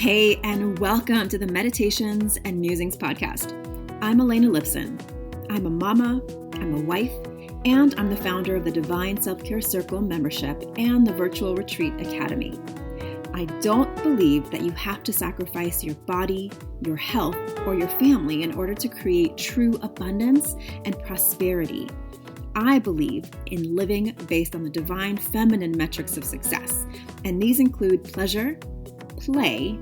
Hey, and welcome to the Meditations and Musings podcast. I'm Elena Lipson. I'm a mama, I'm a wife, and I'm the founder of the Divine Self-Care Circle membership and the Virtual Retreat Academy. I don't believe that you have to sacrifice your body, your health, or your family in order to create true abundance and prosperity. I believe in living based on the divine feminine metrics of success, and these include pleasure, play,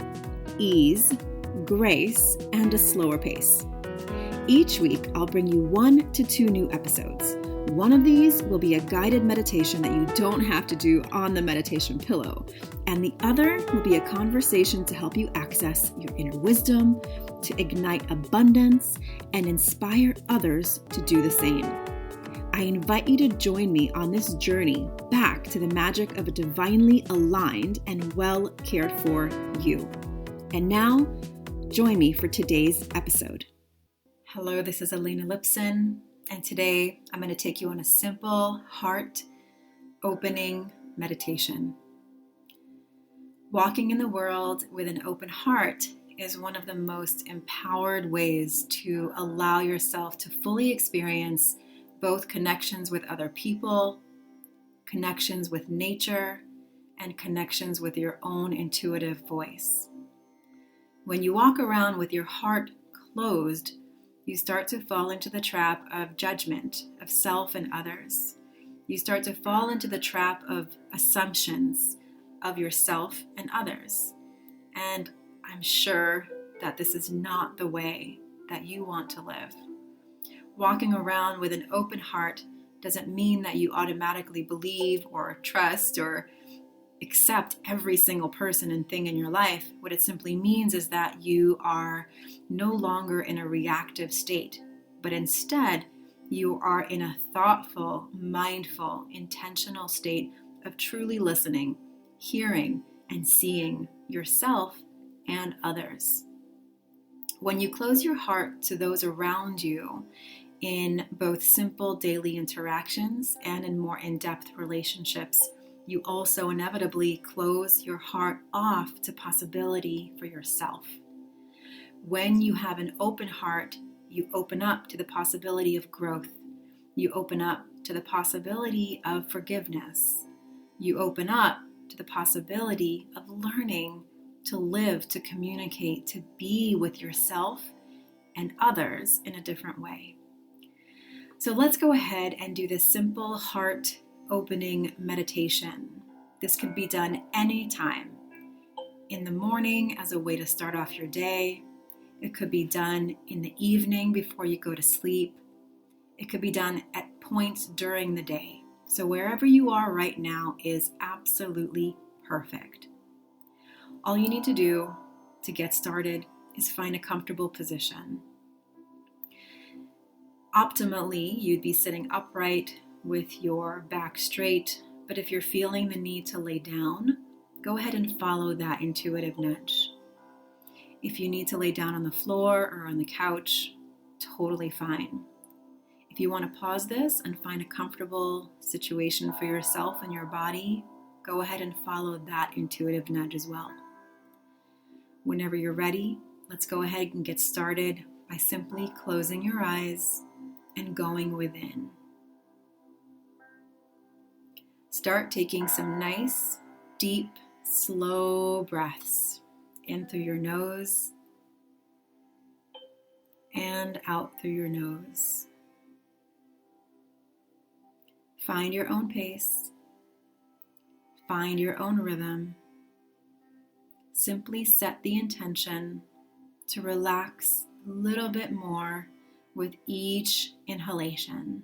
ease, grace, and a slower pace. Each week, I'll bring you 1 to 2 new episodes. One of these will be a guided meditation that you don't have to do on the meditation pillow, and the other will be a conversation to help you access your inner wisdom, to ignite abundance, and inspire others to do the same. I invite you to join me on this journey back to the magic of a divinely aligned and well cared for you. And now, join me for today's episode. Hello, this is Elena Lipson, and today I'm going to take you on a simple heart opening meditation. Walking in the world with an open heart is one of the most empowered ways to allow yourself to fully experience both connections with other people, connections with nature, and connections with your own intuitive voice. When you walk around with your heart closed, you start to fall into the trap of judgment of self and others. You start to fall into the trap of assumptions of yourself and others. And I'm sure that this is not the way that you want to live. Walking around with an open heart doesn't mean that you automatically believe or trust or accept every single person and thing in your life. What it simply means is that you are no longer in a reactive state, but instead you are in a thoughtful, mindful, intentional state of truly listening, hearing, and seeing yourself and others. When you close your heart to those around you, in both simple daily interactions and in more in-depth relationships, you also inevitably close your heart off to possibility for yourself. When you have an open heart, you open up to the possibility of growth. You open up to the possibility of forgiveness. You open up to the possibility of learning to live, to communicate, to be with yourself and others in a different way. So let's go ahead and do this simple heart opening meditation. This can be done anytime. In the morning as a way to start off your day. It could be done in the evening before you go to sleep. It could be done at points during the day. So wherever you are right now is absolutely perfect. All you need to do to get started is find a comfortable position. Optimally, you'd be sitting upright with your back straight, but if you're feeling the need to lay down, go ahead and follow that intuitive nudge. If you need to lay down on the floor or on the couch, totally fine. If you want to pause this and find a comfortable situation for yourself and your body, go ahead and follow that intuitive nudge as well. Whenever you're ready, let's go ahead and get started by simply closing your eyes and going within. Start taking some nice, deep, slow breaths in through your nose and out through your nose. Find your own pace. Find your own rhythm. Simply set the intention to relax a little bit more with each inhalation.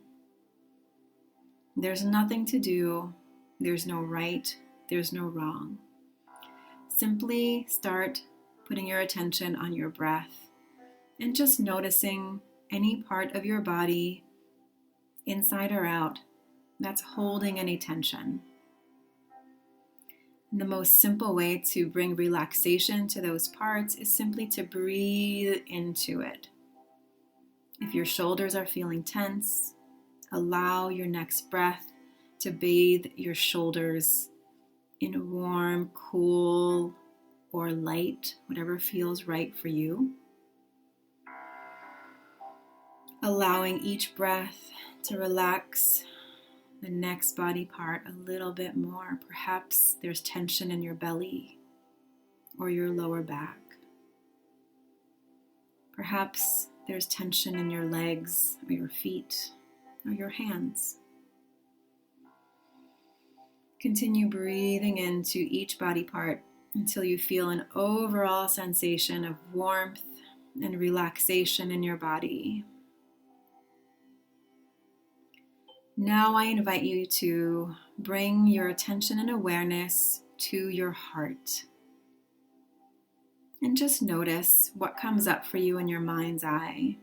There's nothing to do. There's no right. There's no wrong. Simply start putting your attention on your breath and just noticing any part of your body, inside or out, that's holding any tension. And the most simple way to bring relaxation to those parts is simply to breathe into it. If your shoulders are feeling tense, allow your next breath to bathe your shoulders in warm, cool or light, whatever feels right for you. Allowing each breath to relax the next body part a little bit more. Perhaps there's tension in your belly or your lower back. Perhaps there's tension in your legs or your feet or your hands. Continue breathing into each body part until you feel an overall sensation of warmth and relaxation in your body. Now I invite you to bring your attention and awareness to your heart. And just notice what comes up for you in your mind's eye.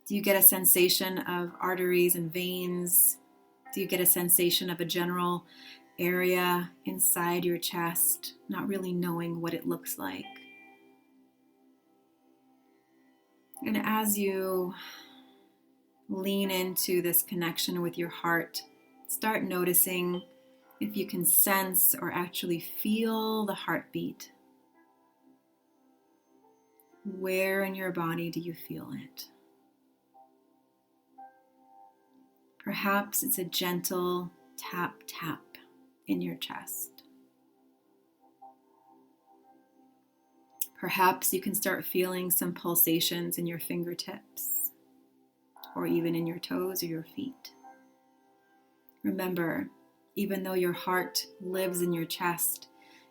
Do you get a sensation of arteries and veins? Do you get a sensation of a general area inside your chest, not really knowing what it looks like? And as you lean into this connection with your heart, start noticing if you can sense or actually feel the heartbeat. Where in your body do you feel it? Perhaps it's a gentle tap, tap in your chest. Perhaps you can start feeling some pulsations in your fingertips, or even in your toes or your feet. Remember, even though your heart lives in your chest,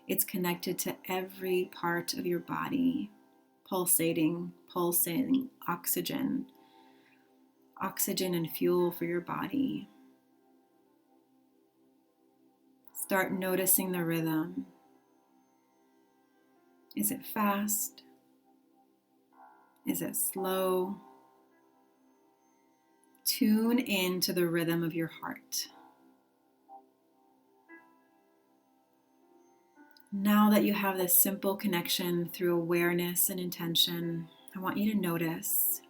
it's connected to every part of your body, pulsating oxygen and fuel for your body. Start noticing the rhythm. Is it fast? Is it slow? Tune into the rhythm of your heart. Now that you have this simple connection through awareness and intention, I want you to notice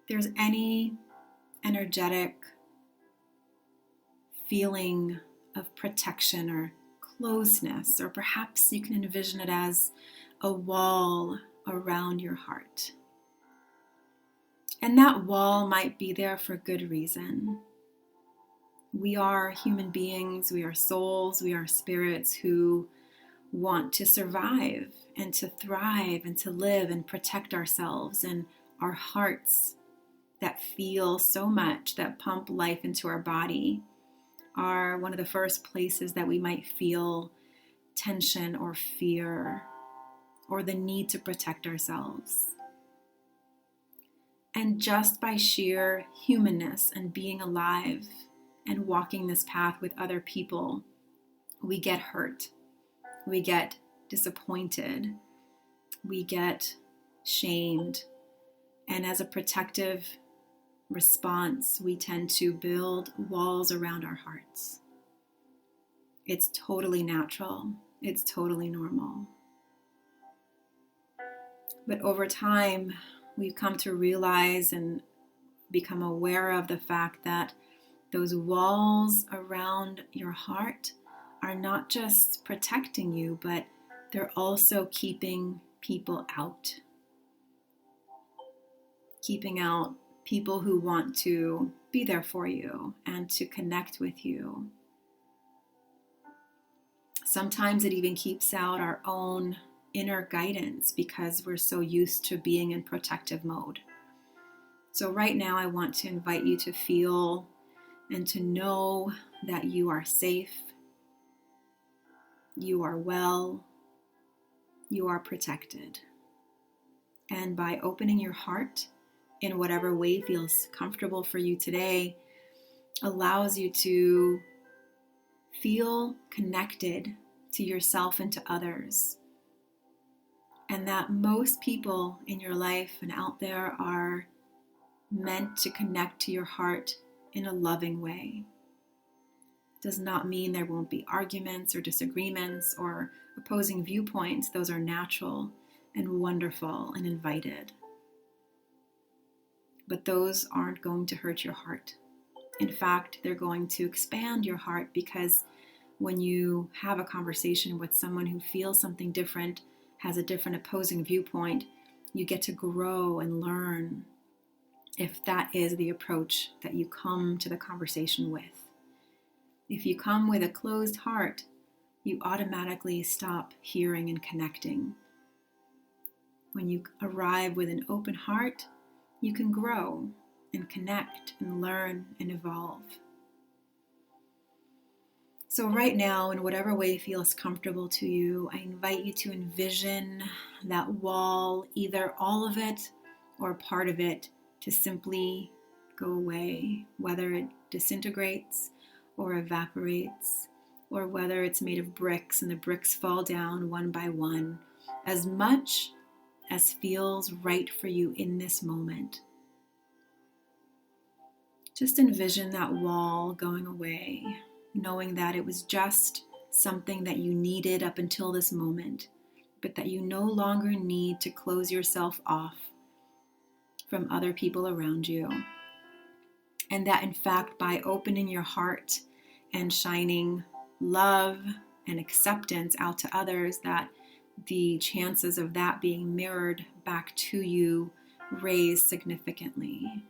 if there's any energetic feeling of protection or closeness, or perhaps you can envision it as a wall around your heart. And that wall might be there for good reason. We are human beings, we are souls, we are spirits who want to survive and to thrive and to live and protect ourselves. And our hearts that feel so much, that pump life into our body, are one of the first places that we might feel tension or fear or the need to protect ourselves. And just by sheer humanness and being alive and walking this path with other people, we get hurt, we get disappointed, we get shamed. And as a protective response, we tend to build walls around our hearts. It's totally natural. It's totally normal. But over time, we've come to realize and become aware of the fact that those walls around your heart are not just protecting you, but they're also keeping people out. Keeping out people who want to be there for you and to connect with you. Sometimes it even keeps out our own inner guidance because we're so used to being in protective mode. So right now I want to invite you to feel and to know that you are safe, you are well, you are protected. And by opening your heart in whatever way feels comfortable for you today, allows you to feel connected to yourself and to others. And that most people in your life and out there are meant to connect to your heart in a loving way. Does not mean there won't be arguments or disagreements or opposing viewpoints. Those are natural and wonderful and invited. But those aren't going to hurt your heart. In fact, they're going to expand your heart, because when you have a conversation with someone who feels something different, has a different opposing viewpoint, you get to grow and learn if that is the approach that you come to the conversation with. If you come with a closed heart, you automatically stop hearing and connecting. When you arrive with an open heart, you can grow and connect and learn and evolve. So right now, in whatever way feels comfortable to you, I invite you to envision that wall, either all of it or part of it, to simply go away, whether it disintegrates or evaporates, or whether it's made of bricks and the bricks fall down one by one, as much as feels right for you in this moment. Just envision that wall going away, knowing that it was just something that you needed up until this moment, but that you no longer need to close yourself off from other people around you. And that in fact, by opening your heart and shining love and acceptance out to others, that the chances of that being mirrored back to you raise significantly.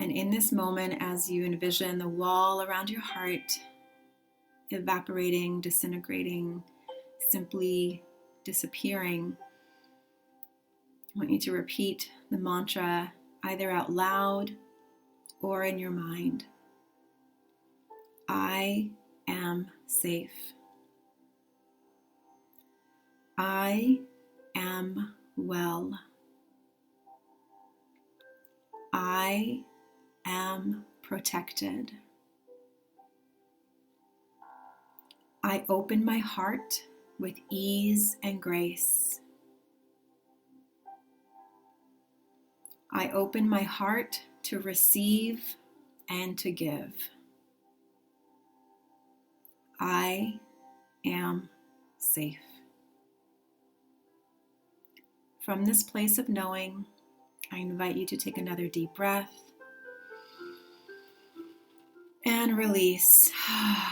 And in this moment, as you envision the wall around your heart evaporating, disintegrating, simply disappearing, I want you to repeat the mantra either out loud or in your mind. I am safe. I am well. I am protected. I open my heart with ease and grace. I open my heart to receive and to give. I am safe. From this place of knowing, I invite you to take another deep breath and release. I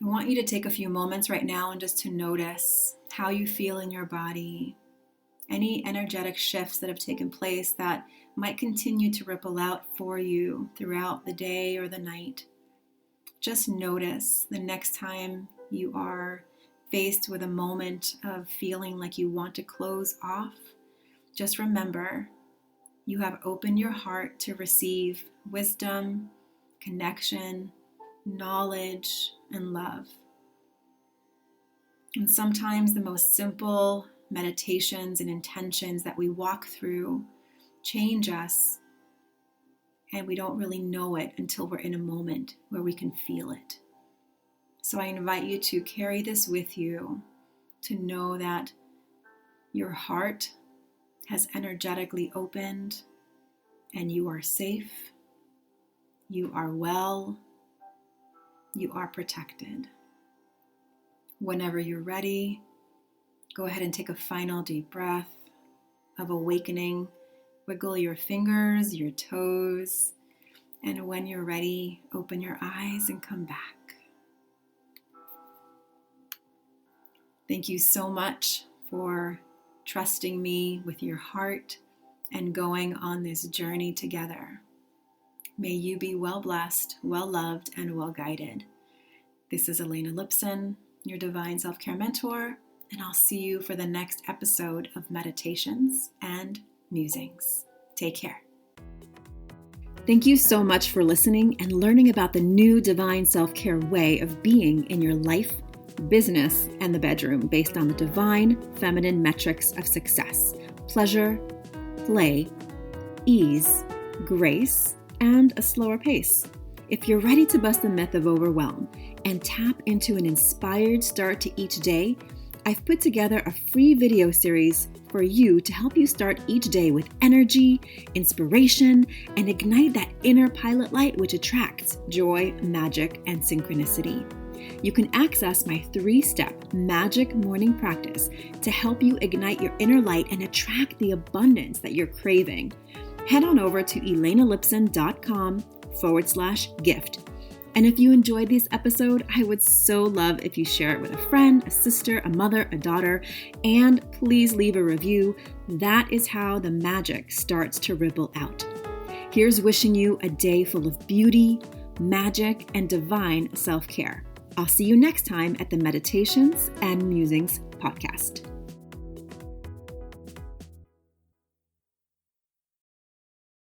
want you to take a few moments right now and just to notice how you feel in your body, any energetic shifts that have taken place that might continue to ripple out for you throughout the day or the night. Just notice the next time you are faced with a moment of feeling like you want to close off. Just remember, you have opened your heart to receive wisdom, connection, knowledge, and love. And sometimes the most simple meditations and intentions that we walk through change us, and we don't really know it until we're in a moment where we can feel it. So I invite you to carry this with you, to know that your heart has energetically opened and you are safe, you are well, you are protected. Whenever you're ready, go ahead and take a final deep breath of awakening. Wiggle your fingers, your toes, and when you're ready, open your eyes and come back. Thank you so much for trusting me with your heart and going on this journey together. May you be well blessed, well loved, and well guided. This is Elena Lipson, your Divine Self-Care Mentor, and I'll see you for the next episode of Meditations and Musings. Take care. Thank you so much for listening and learning about the new Divine Self-Care way of being in your life, business, and the bedroom based on the divine feminine metrics of success: pleasure, play, ease, grace, and a slower pace. If you're ready to bust the myth of overwhelm and tap into an inspired start to each day, I've put together a free video series for you to help you start each day with energy, inspiration, and ignite that inner pilot light which attracts joy, magic, and synchronicity. You can access my 3-step magic morning practice to help you ignite your inner light and attract the abundance that you're craving. head on over to elenalipson.com/gift. And if you enjoyed this episode, I would so love if you share it with a friend, a sister, a mother, a daughter, and please leave a review. That is how the magic starts to ripple out. Here's wishing you a day full of beauty, magic, and divine self-care. I'll see you next time at the Meditations and Musings podcast.